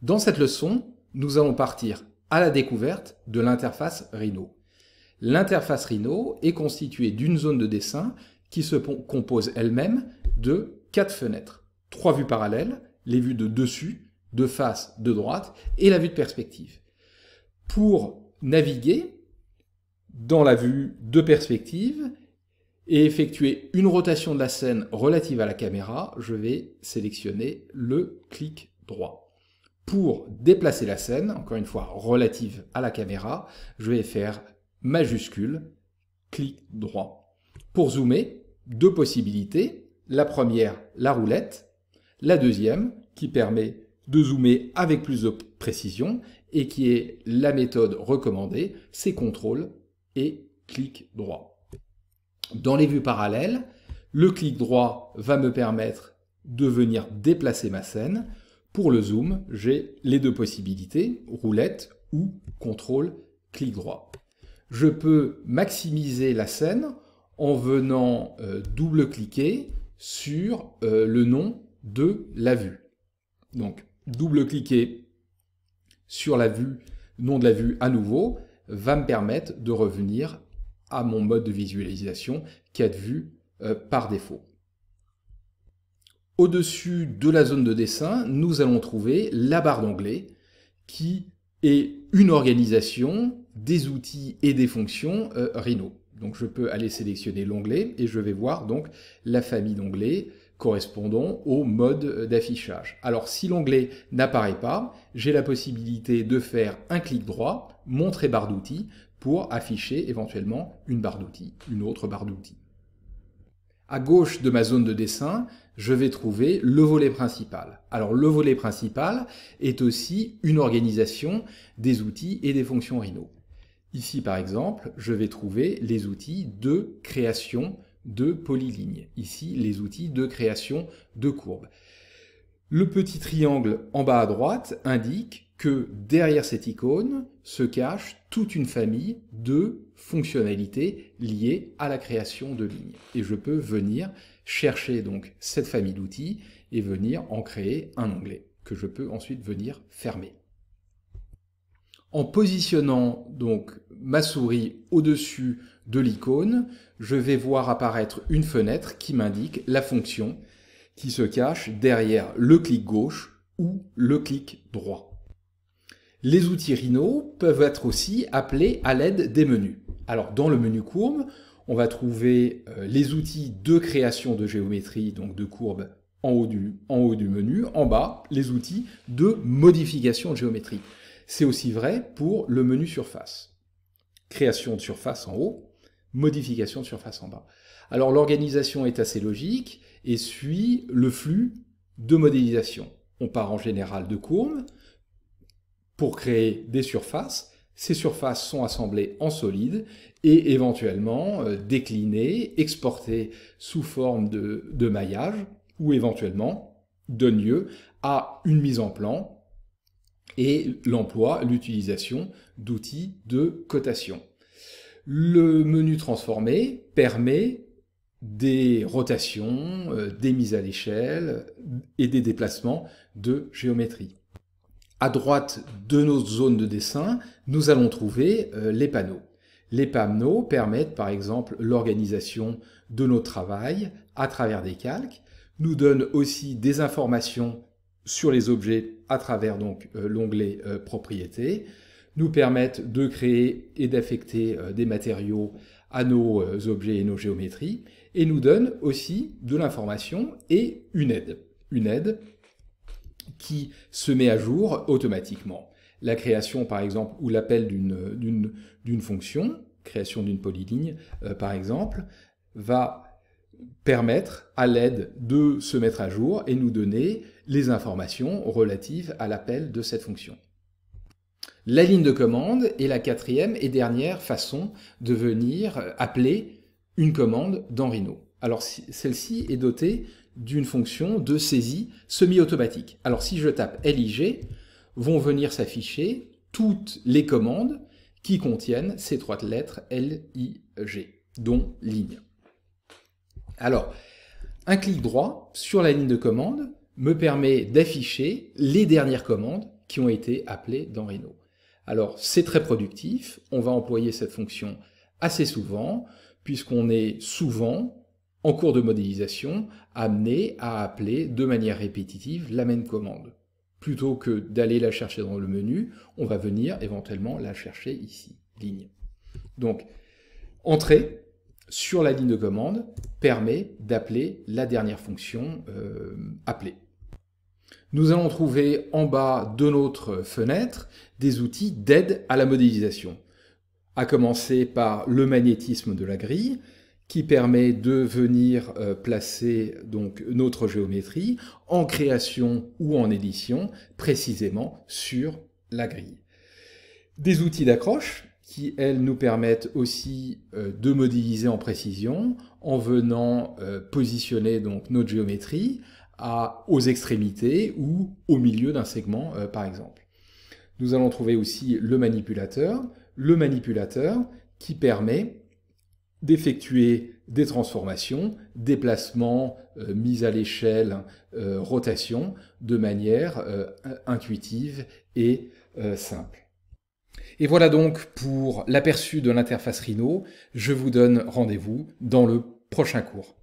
Dans cette leçon, nous allons partir à la découverte de l'interface Rhino. L'interface Rhino est constituée d'une zone de dessin qui se compose elle-même de 4 fenêtres. 3 vues parallèles, les vues de dessus, de face, de droite et la vue de perspective. Pour naviguer dans la vue de perspective et effectuer une rotation de la scène relative à la caméra, je vais sélectionner le clic droit. Pour déplacer la scène, encore une fois relative à la caméra, je vais faire majuscule, clic droit. Pour zoomer, 2 possibilités. La première, la roulette. La deuxième, qui permet de zoomer avec plus de précision et qui est la méthode recommandée, c'est CTRL et clic droit. Dans les vues parallèles, le clic droit va me permettre de venir déplacer ma scène. Pour le zoom, j'ai les 2 possibilités, roulette ou CTRL, clic droit. Je peux maximiser la scène en venant double-cliquer sur le nom de la vue. Donc, double-cliquer sur la vue, nom de la vue à nouveau, va me permettre de revenir à mon mode de visualisation qui est vu par défaut. Au-dessus de la zone de dessin, nous allons trouver la barre d'onglet qui est une organisation des outils et des fonctions Rhino. Donc je peux aller sélectionner l'onglet et je vais voir donc la famille d'onglets correspondant au mode d'affichage. Alors si l'onglet n'apparaît pas, j'ai la possibilité de faire un clic droit, montrer barre d'outils, pour afficher éventuellement une barre d'outils, une autre barre d'outils. À gauche de ma zone de dessin, je vais trouver le volet principal. Alors le volet principal est aussi une organisation des outils et des fonctions Rhino. Ici par exemple, je vais trouver les outils de création de polylignes. Ici, les outils de création de courbes. Le petit triangle en bas à droite indique que derrière cette icône se cache toute une famille de fonctionnalités liées à la création de lignes. Et je peux venir chercher donc cette famille d'outils et venir en créer un onglet que je peux ensuite venir fermer. En positionnant donc ma souris au-dessus de l'icône, je vais voir apparaître une fenêtre qui m'indique la fonction qui se cache derrière le clic gauche ou le clic droit. Les outils Rhino peuvent être aussi appelés à l'aide des menus. Alors dans le menu courbe, on va trouver les outils de création de géométrie, donc de courbes en haut du menu, en bas les outils de modification de géométrie. C'est aussi vrai pour le menu surface. Création de surface en haut, modification de surface en bas. Alors l'organisation est assez logique et suit le flux de modélisation. On part en général de courbes pour créer des surfaces. Ces surfaces sont assemblées en solide et éventuellement déclinées, exportées sous forme de maillage ou éventuellement donnent lieu à une mise en plan et l'emploi, l'utilisation d'outils de cotation. Le menu transformé permet des rotations, des mises à l'échelle et des déplacements de géométrie. À droite de nos zones de dessin, nous allons trouver les panneaux. Les panneaux permettent par exemple l'organisation de notre travail à travers des calques, nous donnent aussi des informations sur les objets à travers donc l'onglet propriétés, nous permettent de créer et d'affecter des matériaux à nos objets et nos géométries, et nous donnent aussi de l'information et une aide qui se met à jour automatiquement. La création par exemple ou l'appel d'une fonction, création d'une polyligne par exemple, va permettre à l'aide de se mettre à jour et nous donner les informations relatives à l'appel de cette fonction. La ligne de commande est la 4e et dernière façon de venir appeler une commande dans Rhino. Alors celle-ci est dotée d'une fonction de saisie semi-automatique. Alors si je tape LIG, vont venir s'afficher toutes les commandes qui contiennent ces 3 lettres LIG, dont ligne. Alors, un clic droit sur la ligne de commande me permet d'afficher les dernières commandes qui ont été appelés dans Rhino. Alors, c'est très productif, on va employer cette fonction assez souvent, puisqu'on est souvent, en cours de modélisation, amené à appeler de manière répétitive la même commande. Plutôt que d'aller la chercher dans le menu, on va venir éventuellement la chercher ici, ligne. Donc, entrer sur la ligne de commande permet d'appeler la dernière fonction appelée. Nous allons trouver en bas de notre fenêtre des outils d'aide à la modélisation, à commencer par le magnétisme de la grille, qui permet de venir placer donc notre géométrie en création ou en édition, précisément sur la grille. Des outils d'accroche qui, elles, nous permettent aussi de modéliser en précision en venant positionner donc notre géométrie aux extrémités ou au milieu d'un segment, par exemple. Nous allons trouver aussi le manipulateur qui permet d'effectuer des transformations, déplacements, mise à l'échelle, rotation, de manière intuitive et simple. Et voilà donc pour l'aperçu de l'interface Rhino. Je vous donne rendez-vous dans le prochain cours.